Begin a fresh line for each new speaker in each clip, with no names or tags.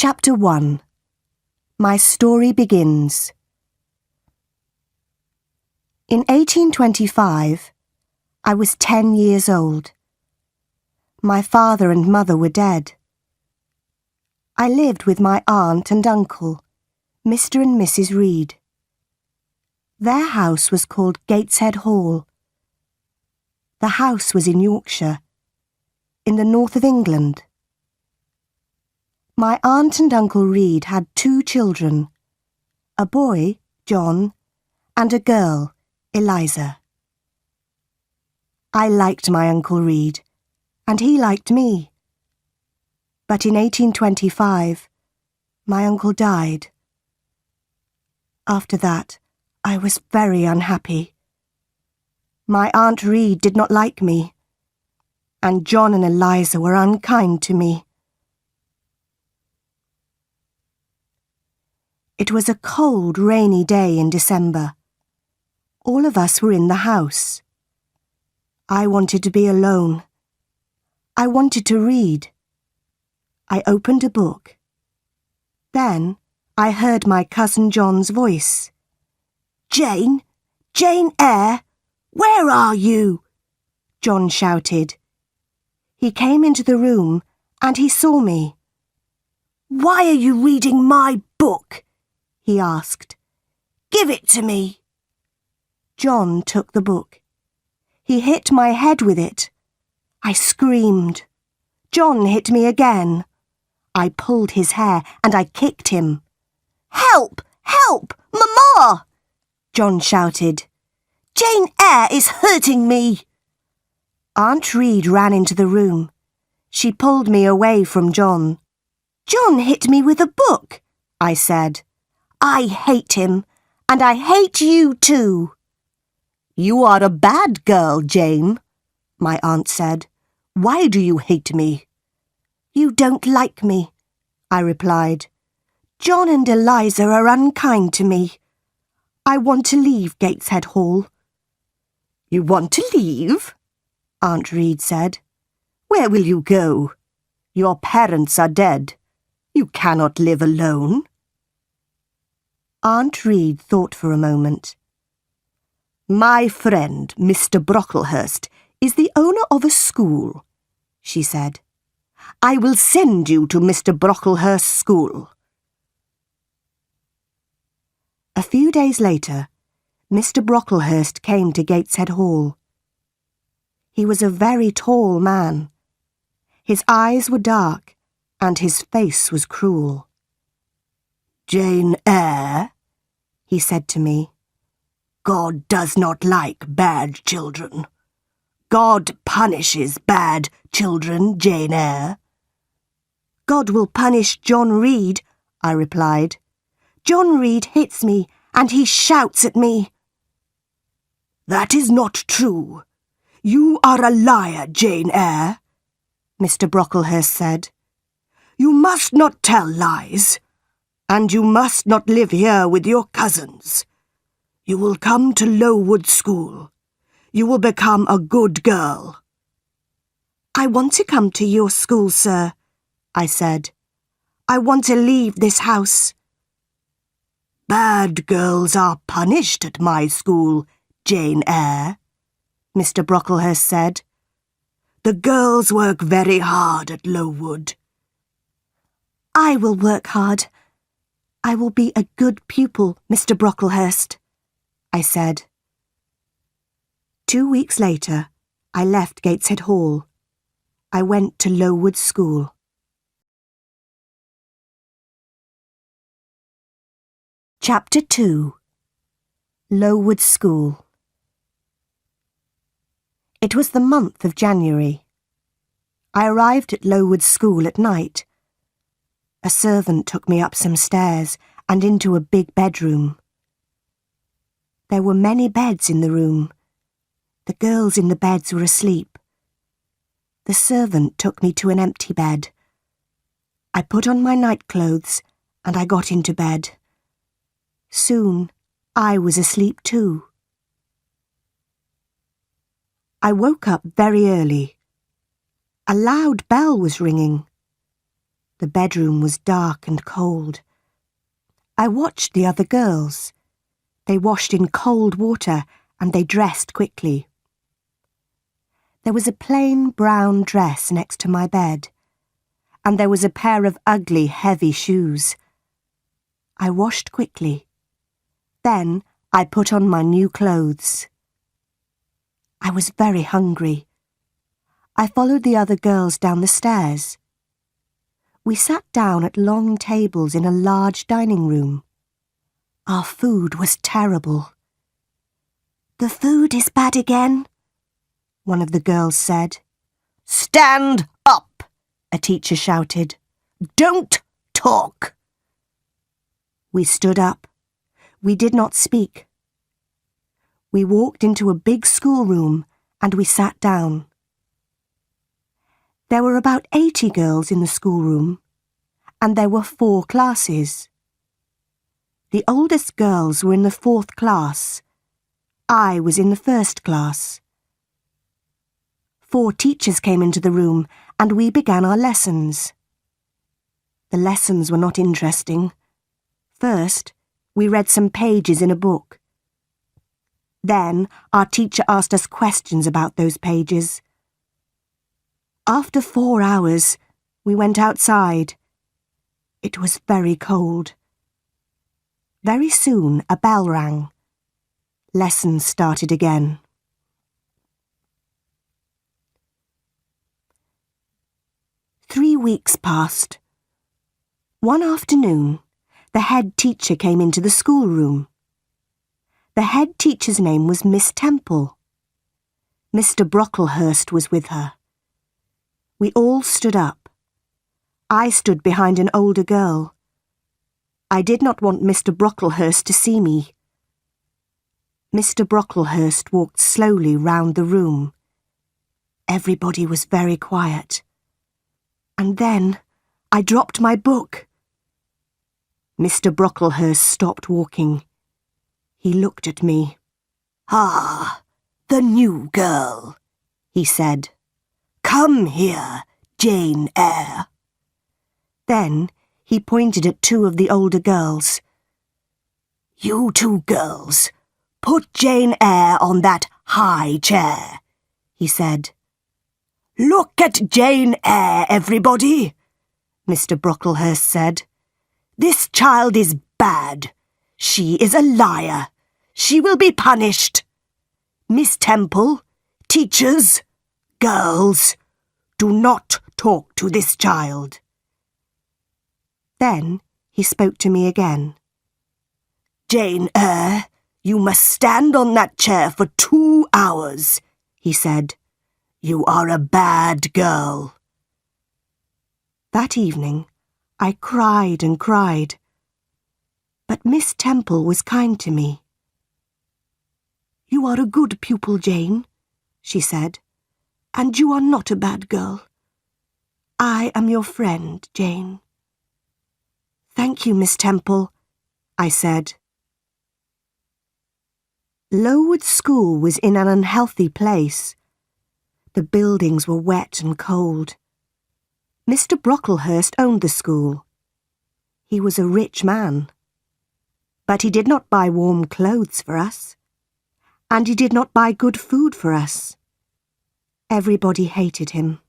Chapter 1. My story begins. In 1825, I was 10 years old. My father and mother were dead. I lived with my aunt and uncle, Mr. and Mrs. Reed. Their house was called Gateshead Hall. The house was in Yorkshire, in the north of England. My aunt and Uncle Reed had 2 children, a boy, John, and a girl, Eliza. I liked my Uncle Reed, and he liked me. But in 1825, my uncle died. After that, I was very unhappy. My Aunt Reed did not like me, and John and Eliza were unkind to me. It was a cold, rainy day in December. All of us were in the house. I wanted to be alone. I wanted to read. I opened a book. Then I heard my cousin John's voice. "Jane! Jane Eyre! Where are you?" John shouted. He came into the room and he saw me. "Why are you reading my book?" he asked. "Give it to me." John took the book. He hit my head with it. I screamed. John hit me again. I pulled his hair and I kicked him. "Help! Help! Mama!" John shouted. "Jane Eyre is hurting me." Aunt Reed ran into the room. She pulled me away from John. "John hit me with a book," I said. "I hate him, and I hate you too." "You are a bad girl, Jane," my aunt said. "Why do you hate me?" "You don't like me," I replied. "John and Eliza are unkind to me. I want to leave Gateshead Hall." "You want to leave?" Aunt Reed said. "Where will you go? Your parents are dead. You cannot live alone." Aunt Reed thought for a moment. "My friend, Mr. Brocklehurst, is the owner of a school," she said. "I will send you to Mr. Brocklehurst's school." A few days later, Mr. Brocklehurst came to Gateshead Hall. He was a very tall man. His eyes were dark, and his face was cruel. "Jane Eyre," he said to me, "God does not like bad children. God punishes bad children, Jane Eyre." "God will punish John Reed," I replied. "John Reed hits me and he shouts at me." "That is not true. You are a liar, Jane Eyre," Mr. Brocklehurst said. "You must not tell lies. And you must not live here with your cousins. You will come to Lowwood School. You will become a good girl." "I want to come to your school, sir," I said. "I want to leave this house." "Bad girls are punished at my school, Jane Eyre," Mr. Brocklehurst said. "The girls work very hard at Lowwood." "I will work hard. I will be a good pupil, Mr. Brocklehurst," I said. 2 weeks later, I left Gateshead Hall. I went to Lowwood School. Chapter 2. Lowwood School. It was the month of January. I arrived at Lowwood School at night. A servant took me up some stairs and into a big bedroom. There were many beds in the room. The girls in the beds were asleep. The servant took me to an empty bed. I put on my nightclothes and I got into bed. Soon I was asleep too. I woke up very early. A loud bell was ringing. The bedroom was dark and cold. I watched the other girls. They washed in cold water and they dressed quickly. There was a plain brown dress next to my bed, and there was a pair of ugly, heavy shoes. I washed quickly. Then I put on my new clothes. I was very hungry. I followed the other girls down the stairs. We sat down at long tables in a large dining room. Our food was terrible. "The food is bad again," one of the girls said. "Stand up," a teacher shouted. "Don't talk." We stood up. We did not speak. We walked into a big schoolroom and we sat down. There were about 80 girls in the schoolroom, and there were 4 classes. The oldest girls were in the 4th class. I was in the 1st class. 4 teachers came into the room, and we began our lessons. The lessons were not interesting. First, we read some pages in a book. Then, our teacher asked us questions about those pages. After 4 hours, we went outside. It was very cold. Very soon, a bell rang. Lessons started again. Three weeks passed. One afternoon, the head teacher came into the schoolroom. The head teacher's name was Miss Temple. Mr. Brocklehurst was with her. We all stood up. I stood behind an older girl. I did not want Mr. Brocklehurst to see me. Mr. Brocklehurst walked slowly round the room. Everybody was very quiet. And then I dropped my book. Mr. Brocklehurst stopped walking. He looked at me. "Ah, the new girl," he said. "Come here, Jane Eyre." Then he pointed at 2 of the older girls. "You 2 girls, put Jane Eyre on that high chair," he said. "Look at Jane Eyre, everybody," Mr. Brocklehurst said. "This child is bad. She is a liar. She will be punished. Miss Temple, teachers, girls, do not talk to this child." Then he spoke to me again. "Jane Eyre, you must stand on that chair for 2 hours," he said. "You are a bad girl." That evening, I cried and cried. But Miss Temple was kind to me. "You are a good pupil, Jane," she said, "and you are not a bad girl. I am your friend, Jane." "Thank you, Miss Temple," I said. Lowwood School was in an unhealthy place. The buildings were wet and cold. Mr. Brocklehurst owned the school. He was a rich man. But he did not buy warm clothes for us. And he did not buy good food for us. Everybody hated him.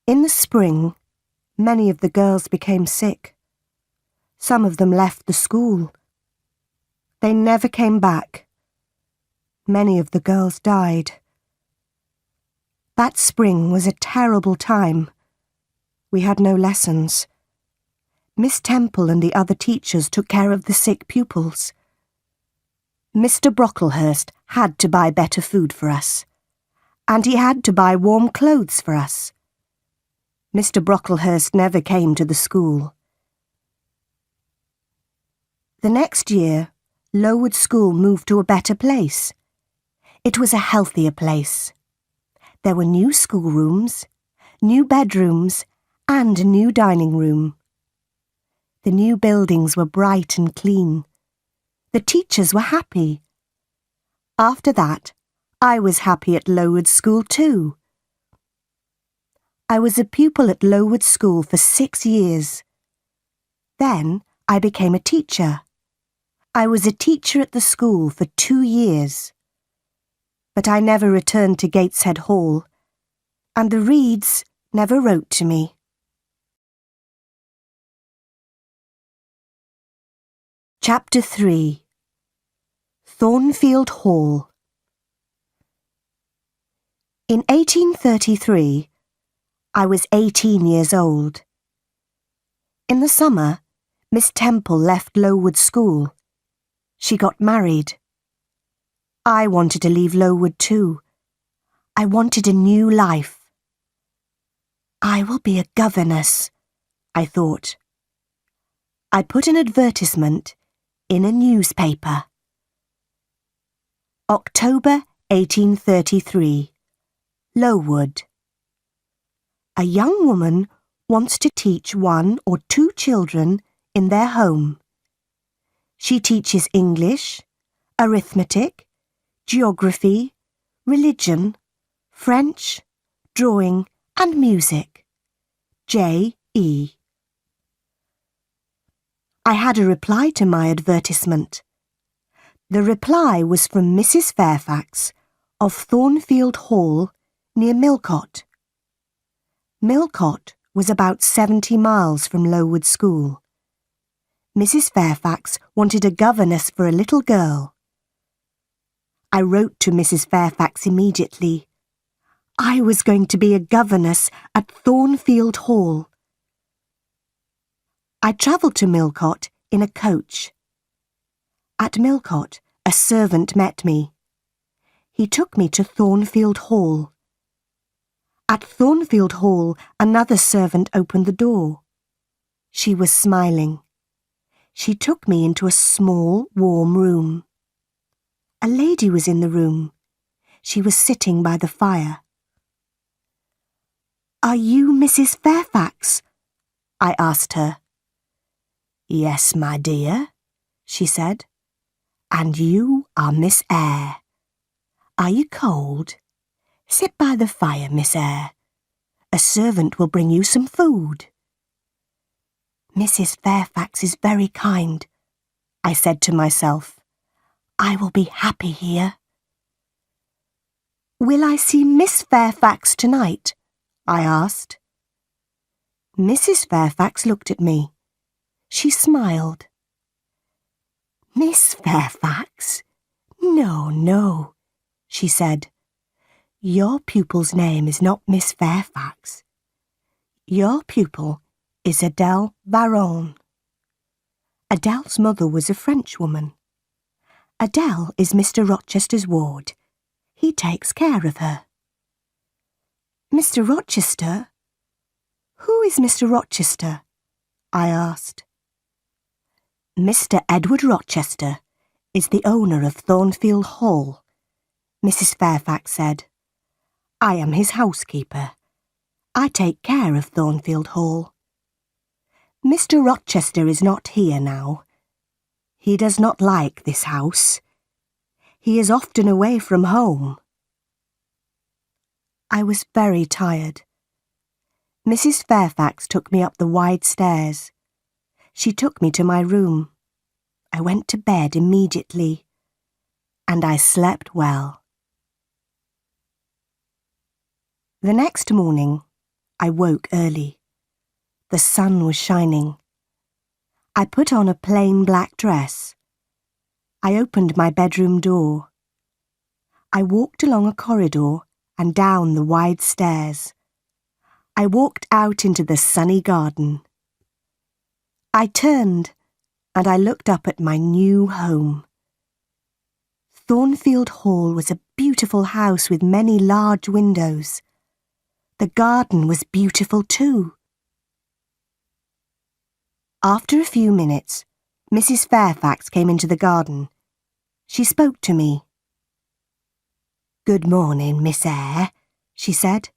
In the spring, many of the girls became sick. Some of them left the school. They never came back. Many of the girls died. That spring was a terrible time. We had no lessons. Miss Temple and the other teachers took care of the sick pupils. Mr. Brocklehurst had to buy better food for us, and he had to buy warm clothes for us. Mr. Brocklehurst never came to the school. The next year, Lowwood School moved to a better place. It was a healthier place. There were new schoolrooms, new bedrooms, and a new dining room. The new buildings were bright and clean. The teachers were happy. After that, I was happy at Lowwood School too. I was a pupil at Lowwood School for 6 years. Then I became a teacher. I was a teacher at the school for 2 years. But I never returned to Gateshead Hall, and the Reeds never wrote to me. Chapter 3. Thornfield Hall. In 1833, I was 18 years old. In the summer, Miss Temple left Lowwood School. She got married. I wanted to leave Lowwood too. I wanted a new life. I will be a governess, I thought. I put an advertisement in a newspaper. October 1833, Lowwood. A young woman wants to teach 1 or 2 children in their home. She teaches English, arithmetic, geography, religion, French, drawing and music. J.E. I had a reply to my advertisement. The reply was from Mrs. Fairfax of Thornfield Hall near Millcote. Millcote was about 70 miles from Lowwood School. Mrs. Fairfax wanted a governess for a little girl. I wrote to Mrs. Fairfax immediately. I was going to be a governess at Thornfield Hall. I travelled to Millcote in a coach. At Millcote, a servant met me. He took me to Thornfield Hall. At Thornfield Hall, another servant opened the door. She was smiling. She took me into a small, warm room. A lady was in the room. She was sitting by the fire. "Are you Mrs. Fairfax?" I asked her. "Yes, my dear," she said. "And you are Miss Eyre. Are you cold? Sit by the fire, Miss Eyre. A servant will bring you some food." "Mrs. Fairfax is very kind," I said to myself. "I will be happy here." "Will I see Miss Fairfax tonight?" I asked. Mrs. Fairfax looked at me. She smiled. "Miss Fairfax? No, no," she said. "Your pupil's name is not Miss Fairfax. Your pupil is Adele Varon." Adele's mother was a Frenchwoman. Adele is Mr. Rochester's ward. He takes care of her. "Mr. Rochester? Who is Mr. Rochester?" I asked. "Mr. Edward Rochester is the owner of Thornfield Hall," Mrs. Fairfax said. "I am his housekeeper. I take care of Thornfield Hall. Mr. Rochester is not here now. He does not like this house. He is often away from home." I was very tired. Mrs. Fairfax took me up the wide stairs. She took me to my room. I went to bed immediately, and I slept well. The next morning, I woke early. The sun was shining. I put on a plain black dress. I opened my bedroom door. I walked along a corridor and down the wide stairs. I walked out into the sunny garden. I turned and I looked up at my new home. Thornfield Hall was a beautiful house with many large windows. The garden was beautiful too. After a few minutes, Mrs. Fairfax came into the garden. She spoke to me. "Good morning, Miss Eyre," she said.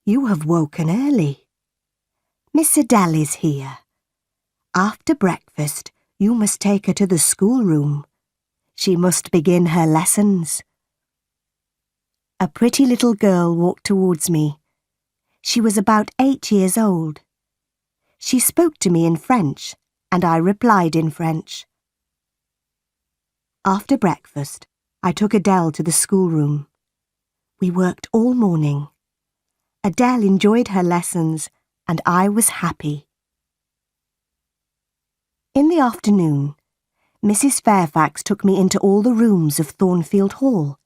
"You have woken early. Miss Adele is here. After breakfast, you must take her to the schoolroom. She must begin her lessons." A pretty little girl walked towards me. She was about 8 years old. She spoke to me in French, and I replied in French. After breakfast, I took Adele to the schoolroom. We worked all morning. Adele enjoyed her lessons, and I was happy. In the afternoon, Mrs. Fairfax took me into all the rooms of Thornfield Hall.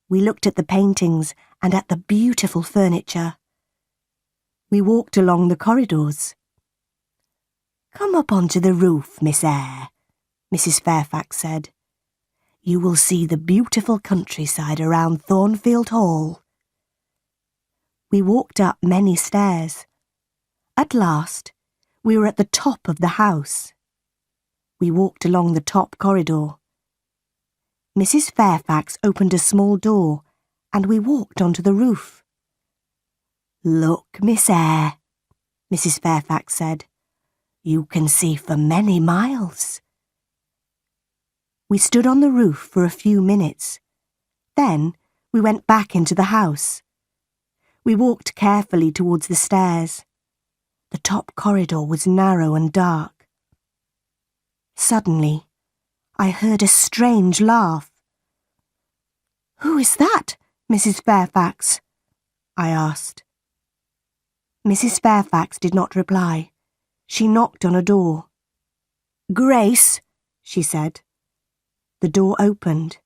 We looked at the paintings and at the beautiful furniture. We walked along the corridors. "Come up onto the roof, Miss Eyre," Mrs. Fairfax said. "You will see the beautiful countryside around Thornfield Hall." We walked up many stairs. At last, we were at the top of the house. We walked along the top corridor. Mrs. Fairfax opened a small door, and we walked onto the roof. "Look, Miss Eyre," Mrs. Fairfax said. "You can see for many miles." We stood on the roof for a few minutes. Then we went back into the house. We walked carefully towards the stairs. The top corridor was narrow and dark. Suddenly, I heard a strange laugh. "Who is that, Mrs. Fairfax?" I asked. Mrs. Fairfax did not reply. She knocked on a door. "Grace," she said. The door opened.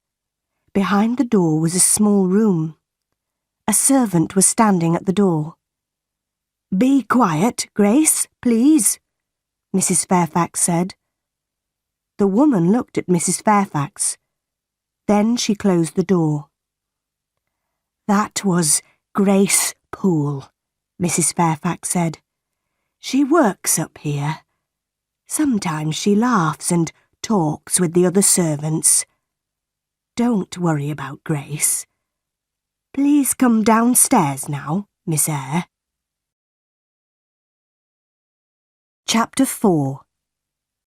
Behind the door was a small room. A servant was standing at the door. "Be quiet, Grace, please," Mrs. Fairfax said. The woman looked at Mrs. Fairfax. Then she closed the door. "That was Grace Poole," Mrs. Fairfax said. "She works up here. Sometimes she laughs and talks with the other servants. Don't worry about Grace. Please come downstairs now, Miss Eyre." Chapter 4.